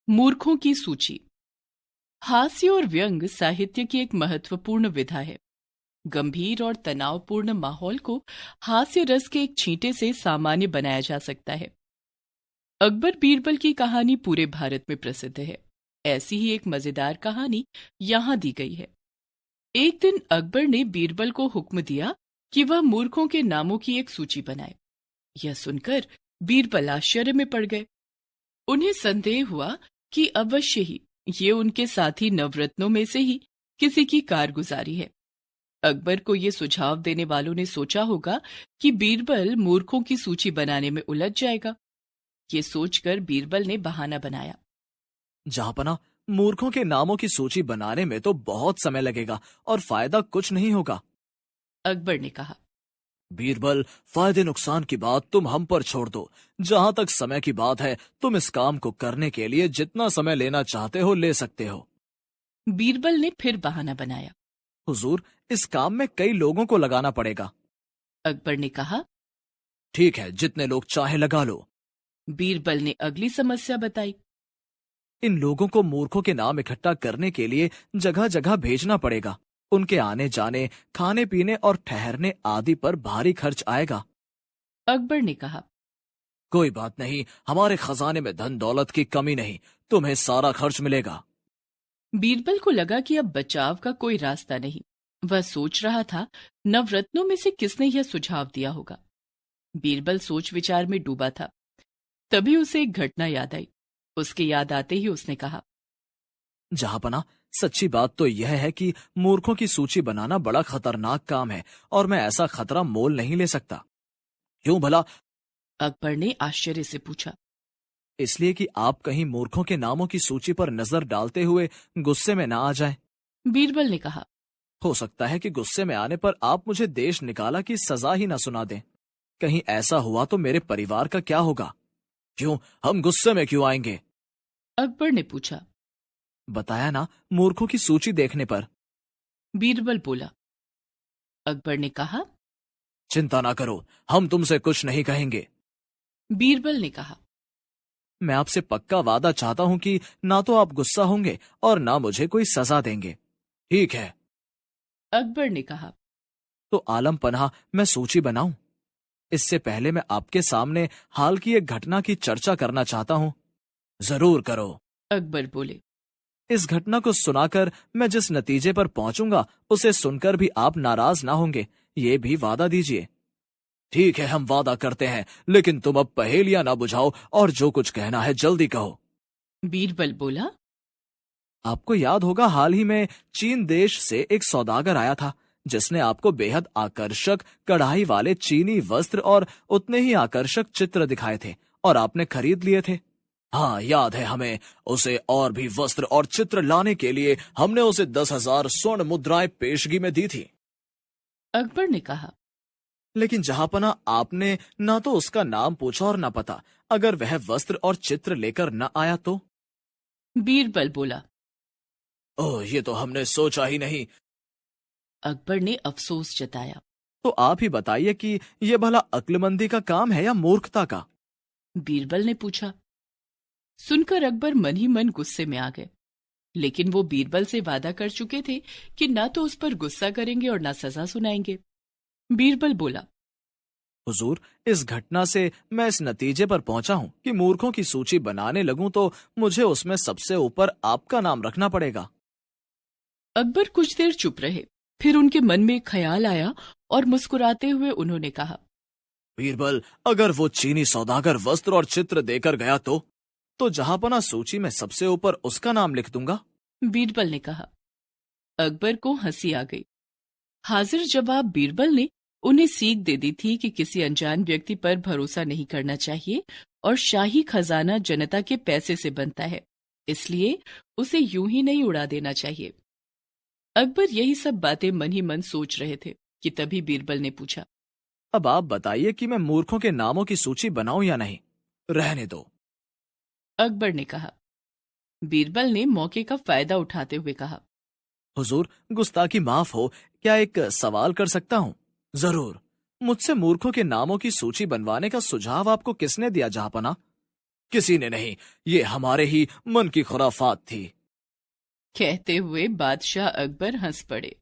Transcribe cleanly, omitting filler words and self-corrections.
मूर्खों की सूची। हास्य और व्यंग साहित्य की एक महत्वपूर्ण विधा है। गंभीर और तनावपूर्ण माहौल को हास्य रस के एक छींटे से सामान्य बनाया जा सकता है। अकबर बीरबल की कहानी पूरे भारत में प्रसिद्ध है। ऐसी ही एक मजेदार कहानी यहाँ दी गई है। एक दिन अकबर ने बीरबल को हुक्म दिया कि वह मूर्खों के नामों की एक सूची बनाए। यह सुनकर बीरबल आश्चर्य में पड़ गए। उन्हें संदेह हुआ कि अवश्य ही ये उनके साथी नवरत्नों में से ही किसी की कारगुजारी है। अकबर को ये सुझाव देने वालों ने सोचा होगा कि बीरबल मूर्खों की सूची बनाने में उलझ जाएगा। ये सोचकर बीरबल ने बहाना बनाया। जहांपना, मूर्खों के नामों की सूची बनाने में तो बहुत समय लगेगा और फायदा कुछ नहीं होगा। अकबर ने कहा। बीरबल, फायदे नुकसान की बात तुम हम पर छोड़ दो। जहां तक समय की बात है, तुम इस काम को करने के लिए जितना समय लेना चाहते हो ले सकते हो। बीरबल ने फिर बहाना बनाया। हुजूर, इस काम में कई लोगों को लगाना पड़ेगा। अकबर ने कहा। ठीक है, जितने लोग चाहे लगा लो। बीरबल ने अगली समस्या बताई। इन लोगों को मूर्खों के नाम इकट्ठा करने के लिए जगह जगह भेजना पड़ेगा। उनके आने जाने, खाने पीने और ठहरने आदि पर भारी खर्च आएगा। अकबर ने कहा। कोई बात नहीं, हमारे खजाने में धन दौलत की कमी नहीं, तुम्हें सारा खर्च मिलेगा। बीरबल को लगा कि अब बचाव का कोई रास्ता नहीं। वह सोच रहा था नवरत्नों में से किसने यह सुझाव दिया होगा। बीरबल सोच विचार में डूबा था। तभी उसे एक घटना याद आई। उसके याद आते ही उसने कहा। जहांपना, सच्ची बात तो यह है कि मूर्खों की सूची बनाना बड़ा खतरनाक काम है और मैं ऐसा खतरा मोल नहीं ले सकता। क्यों भला? अकबर ने आश्चर्य से पूछा। इसलिए कि आप कहीं मूर्खों के नामों की सूची पर नजर डालते हुए गुस्से में ना आ जाएं। बीरबल ने कहा। हो सकता है कि गुस्से में आने पर आप मुझे देश निकाला की सजा ही ना सुना दें। कहीं ऐसा हुआ तो मेरे परिवार का क्या होगा? क्यों, हम गुस्से में क्यों आएंगे? अकबर ने पूछा। बताया ना, मूर्खों की सूची देखने पर। बीरबल बोला। अकबर ने कहा। चिंता ना करो, हम तुमसे कुछ नहीं कहेंगे। बीरबल ने कहा। मैं आपसे पक्का वादा चाहता हूं कि ना तो आप गुस्सा होंगे और ना मुझे कोई सजा देंगे। ठीक है? अकबर ने कहा। तो आलम पनाह, मैं सूची बनाऊं? इससे पहले मैं आपके सामने हाल की एक घटना की चर्चा करना चाहता हूं। जरूर करो। अकबर बोले। इस घटना को सुनाकर मैं जिस नतीजे पर पहुंचूंगा उसे सुनकर भी आप नाराज ना होंगे, ये भी वादा दीजिए। ठीक है, हम वादा करते हैं, लेकिन तुम अब पहेलियां ना बुझाओ और जो कुछ कहना है जल्दी कहो। बीरबल बोला। आपको याद होगा, हाल ही में चीन देश से एक सौदागर आया था जिसने आपको बेहद आकर्षक कढ़ाई वाले चीनी वस्त्र और उतने ही आकर्षक चित्र दिखाए थे और आपने खरीद लिए थे। हाँ, याद है हमें। उसे और भी वस्त्र और चित्र लाने के लिए हमने उसे 10,000 स्वर्ण मुद्राएं पेशगी में दी थी। अकबर ने कहा। लेकिन जहांपना, आपने ना तो उसका नाम पूछा और ना पता। अगर वह वस्त्र और चित्र लेकर न आया तो? बीरबल बोला। ओह, ये तो हमने सोचा ही नहीं। अकबर ने अफसोस जताया। तो आप ही बताइए कि यह भला अक्लमंदी का काम है या मूर्खता का? बीरबल ने पूछा। सुनकर अकबर मन ही मन गुस्से में आ गए। लेकिन वो बीरबल से वादा कर चुके थे कि ना तो उस पर गुस्सा करेंगे और ना सजा सुनाएंगे। बीरबल बोला। हुजूर, इस घटना से मैं इस नतीजे पर पहुंचा हूं कि मूर्खों की सूची बनाने लगूं तो मुझे उसमें सबसे ऊपर आपका नाम रखना पड़ेगा। अकबर कुछ देर चुप रहे। फिर उनके मन में एक ख्याल आया और मुस्कुराते हुए उन्होंने कहा। बीरबल, अगर वो चीनी सौदागर वस्त्र और चित्र देकर गया तो जहांपना सूची में सबसे ऊपर उसका नाम लिख दूंगा। बीरबल ने कहा। अकबर को हंसी आ गई। हाजिर जवाब बीरबल ने उन्हें सीख दे दी थी कि किसी अनजान व्यक्ति पर भरोसा नहीं करना चाहिए और शाही खजाना जनता के पैसे से बनता है, इसलिए उसे यूं ही नहीं उड़ा देना चाहिए। अकबर यही सब बातें मन ही मन सोच रहे थे कि तभी बीरबल ने पूछा। अब आप बताइए कि मैं मूर्खों के नामों की सूची बनाऊं या नहीं? रहने दो। अकबर ने कहा। बीरबल ने मौके का फायदा उठाते हुए कहा। हुजूर, गुस्ताखी माफ हो, क्या एक सवाल कर सकता हूं? जरूर। मुझसे मूर्खों के नामों की सूची बनवाने का सुझाव आपको किसने दिया जहांपना? किसी ने नहीं, ये हमारे ही मन की खुराफात थी। कहते हुए बादशाह अकबर हंस पड़े।